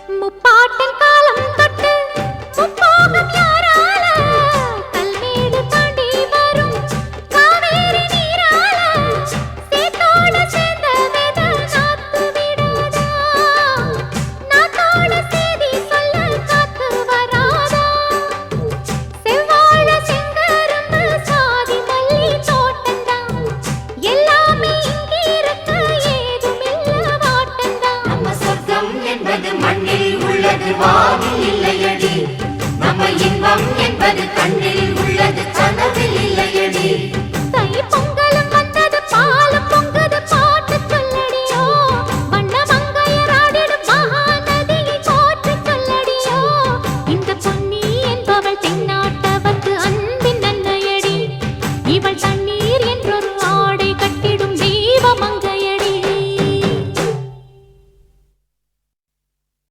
முப்பாட்டன் காலம் தொட்டு முப்போகம் யாரால கல்மேடு தாண்டி வரும் காவேரி நீரால சேத்தோட சேர்ந்த வெத நாத்து விடாதா நாத்தோட சேதி சொல்ல காத்து வராதா செவ்வாழ செங்கரும்பு சாதி மல்லி தோட்டந்தான் எல்லாமே இங்கிருக்க ஏதுமில்ல வாட்டந்தான் நம்ம சொர்க்கம் என்பது மண்ணில் உள்ளது வானில் இல்லையடி நம்ம இன்பம் என்பது கண்ணில் உள்ளது